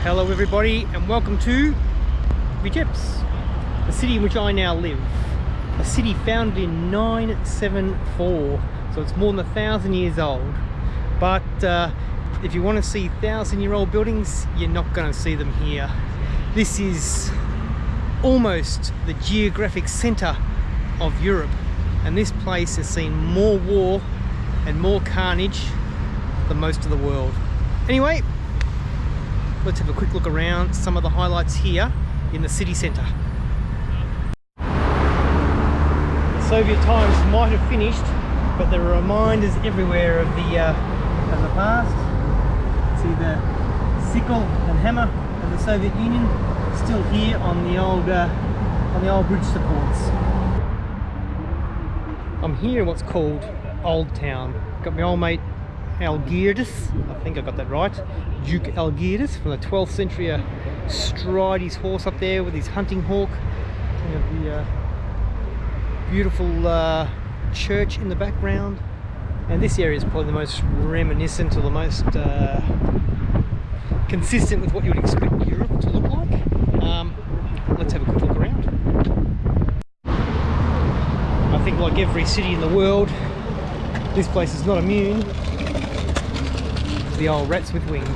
Hello everybody and welcome to Vitebsk, the city in which I now live. A city founded in 974, so it's more than 1,000 years old. But if you want to see 1,000-year-old buildings, you're not going to see them here. This is almost the geographic centre of Europe, and this place has seen more war and more carnage than most of the world. Anyway, let's have a quick look around some of the highlights here in the city centre. The Soviet times might have finished, but there are reminders everywhere of the past. See the sickle and hammer of the Soviet Union still here on the old bridge supports. I'm here in what's called Old Town. Got my old mate Algirdas, I think I got that right, Duke Algirdas from the 12th century, stride his horse up there with his hunting hawk. We have the beautiful church in the background, and this area is probably the most reminiscent or the most consistent with what you would expect Europe to look like. Let's have a quick look around. I think like every city in the world, this place is not immune. The old rats with wings.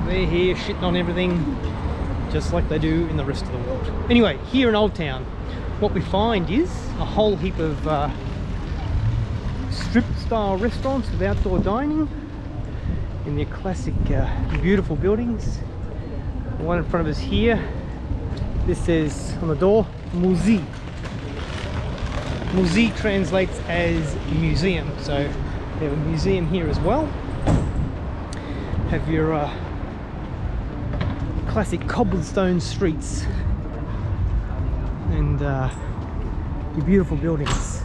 They're here shitting on everything just like they do in the rest of the world. Anyway, here in Old Town, what we find is a whole heap of strip style restaurants with outdoor dining in their classic beautiful buildings. The one in front of us here, this says on the door, Musée. Musée translates as museum, so we have a museum here as well. Have your classic cobblestone streets and your beautiful buildings.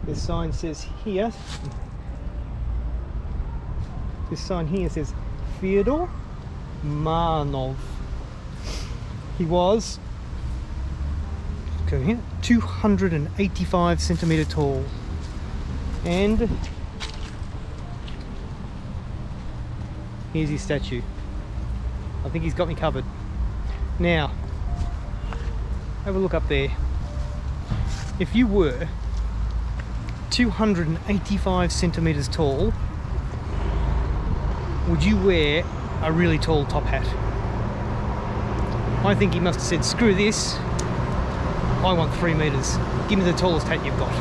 This sign says here, says Fyodor Marnov. He was 285 centimeter tall, and here's his statue. I think he's got me covered. Now, have a look up there. If you were 285 centimeters tall, would you wear a really tall top hat? I think he must have said, screw this, I want 3 meters. Give me the tallest hat you've got.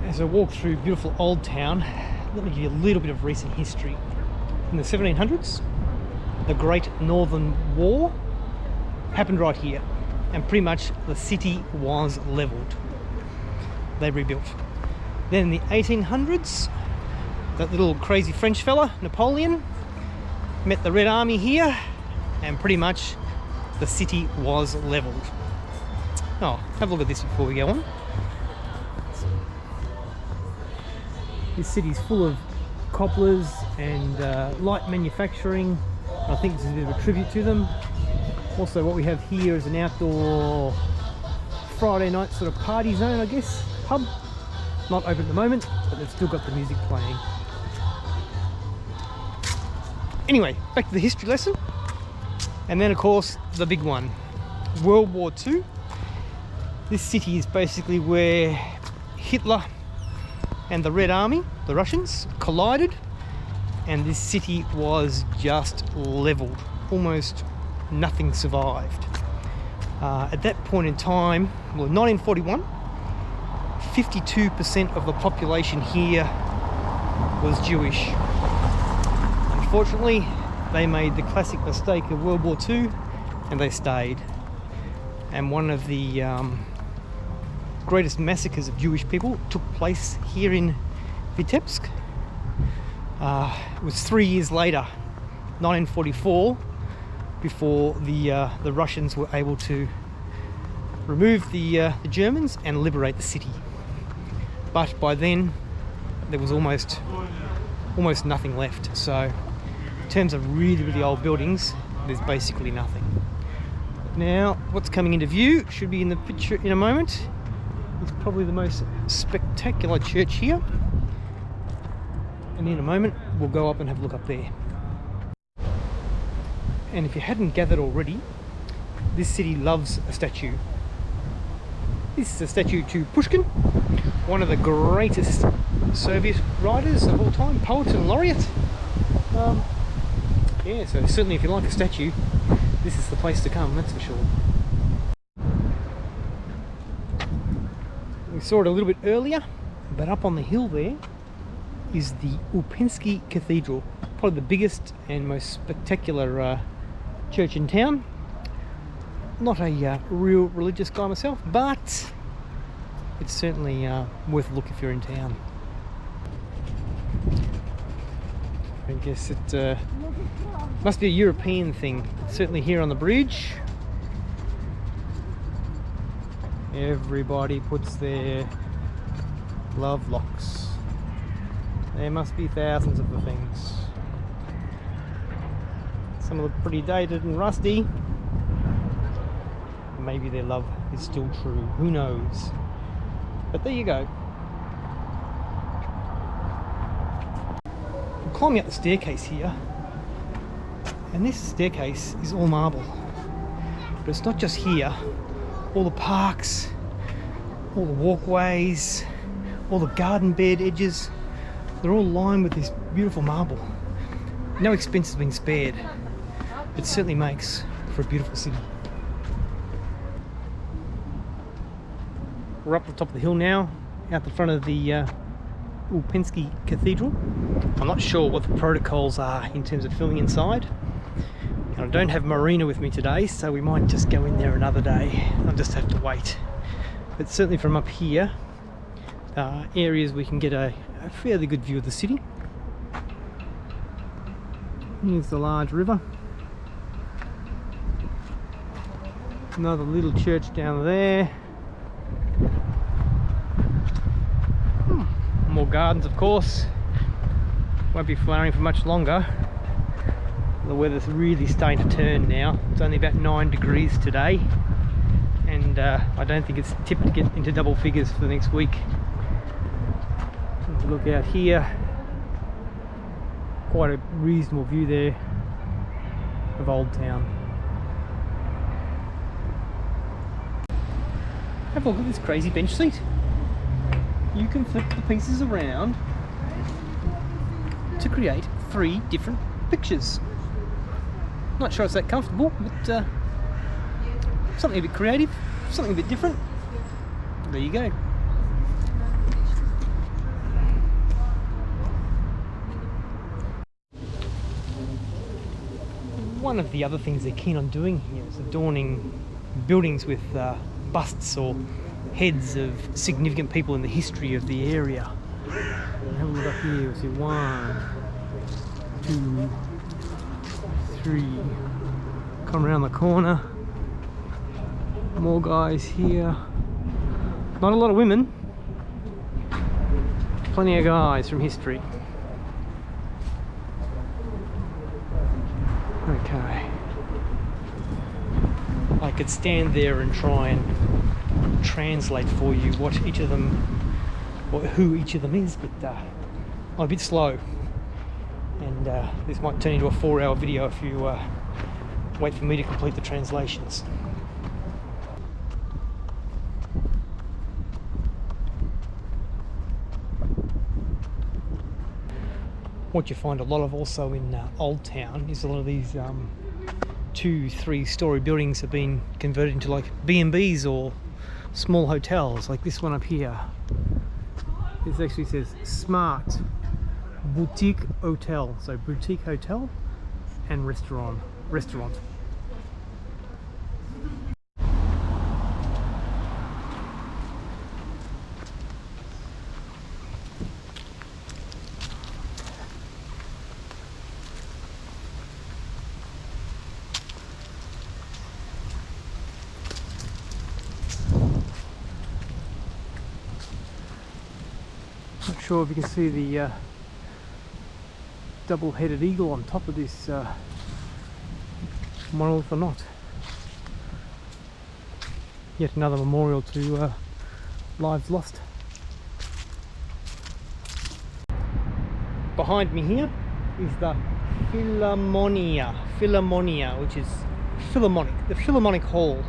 As I walk through beautiful Old Town, let me give you a little bit of recent history. In the 1700s, the Great Northern War happened right here, and pretty much the city was leveled. They rebuilt. Then in the 1800s, that little crazy French fella, Napoleon, met the Red Army here, and pretty much the city was leveled. Oh, have a look at this before we go on. This city's full of cobblers and light manufacturing. I think this is a bit of a tribute to them. Also, what we have here is an outdoor Friday night sort of party zone, I guess, pub. Not open at the moment, but they've still got the music playing. Anyway, back to the history lesson. And then, of course, the big one, World War II. This city is basically where Hitler and the Red Army, the Russians, collided, and this city was just leveled. Almost nothing survived. At that point in time, well, 1941, 52% of the population here was Jewish. Unfortunately, they made the classic mistake of World War II, and they stayed. And one of the greatest massacres of Jewish people took place here in Vitebsk. It was 3 years later, 1944, before the Russians were able to remove the Germans and liberate the city. But by then, there was almost nothing left. So, in terms of really, really old buildings, there's basically nothing. Now, what's coming into view should be in the picture in a moment. It's probably the most spectacular church here. and in a moment we'll go up and have a look up there. And if you hadn't gathered already, this city loves a statue. This is a statue to Pushkin, one of the greatest Soviet writers of all time, poet and laureate. Yeah, so certainly if you like a statue, this is the place to come, that's for sure. We saw it a little bit earlier, but up on the hill there is the Upensky Cathedral, probably the biggest and most spectacular church in town. Not a real religious guy myself, but it's certainly worth a look if you're in town. I guess it must be a European thing. Certainly here on the bridge, everybody puts their glove locks. There must be thousands of the things. Some look pretty dated and rusty. Maybe their love is still true, who knows? But there you go. I'm climbing up the staircase here, and this staircase is all marble. But it's not just here. All the parks, all the walkways, all the garden bed edges, they're all lined with this beautiful marble. No expense has been spared. It certainly makes for a beautiful city. We're up the top of the hill now, out the front of the Upensky Cathedral. I'm not sure what the protocols are in terms of filming inside. And I don't have Marina with me today, so we might just go in there another day. I'll just have to wait. But certainly from up here, areas we can get a fairly good view of the city. Here's the large river. Another little church down there. More gardens, of course. Won't be flowering for much longer. The weather's really starting to turn now. It's only about 9 degrees today, and I don't think it's tipped to get into double figures for the next week. If you look out here, quite a reasonable view there of Old Town. Have a look at this crazy bench seat. You can flip the pieces around to create 3 different pictures. Not sure it's that comfortable, but something a bit creative, something a bit different. There you go. One of the other things they're keen on doing here is adorning buildings with busts or heads of significant people in the history of the area. Have a look up here. We see 1, 2, 3. Come around the corner. More guys here. Not a lot of women. Plenty of guys from history. Okay. I could stand there and try and translate for you what each of them, or who each of them is, but I'm a bit slow, and this might turn into a 4-hour video if you wait for me to complete the translations. What you find a lot of also in Old Town is a lot of these 2-3 story buildings have been converted into like B&Bs or small hotels, like this one up here. This actually says Smart Boutique Hotel, so boutique hotel and restaurant. Not sure if you can see the double-headed eagle on top of this monolith or not. Yet another memorial to lives lost. behind me here is the Philharmonia, which is the Philharmonic Hall.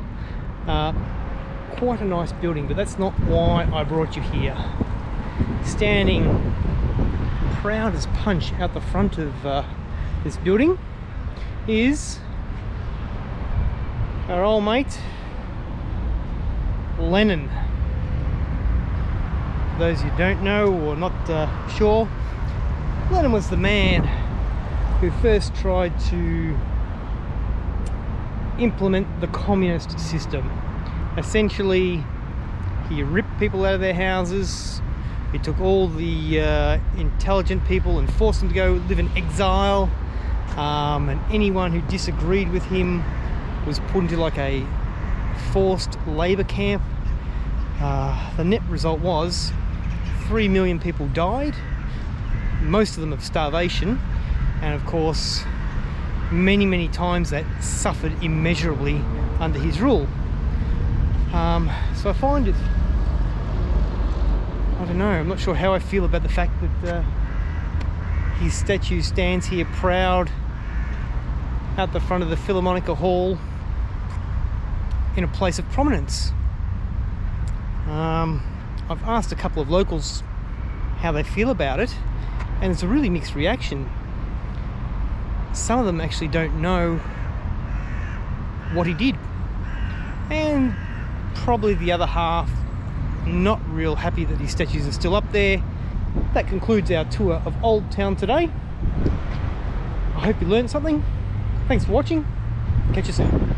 Quite a nice building, but that's not why I brought you here. Standing proud as punch out the front of this building is our old mate Lenin. For those who don't know or not sure, Lenin was the man who first tried to implement the communist system. Essentially, he ripped people out of their houses, he took all the intelligent people and forced them to go live in exile, and anyone who disagreed with him was put into like a forced labor camp. The net result was 3 million people died, most of them of starvation, and of course many times that suffered immeasurably under his rule. So I find it, I don't know, I'm not sure how I feel about the fact that his statue stands here proud out the front of the Philharmonica Hall in a place of prominence. I've asked a couple of locals how they feel about it, and it's a really mixed reaction. Some of them actually don't know what he did, and probably the other half not real happy that his statues are still up there. That concludes our tour of Old Town today. I hope you learned something. Thanks for watching. Catch you soon.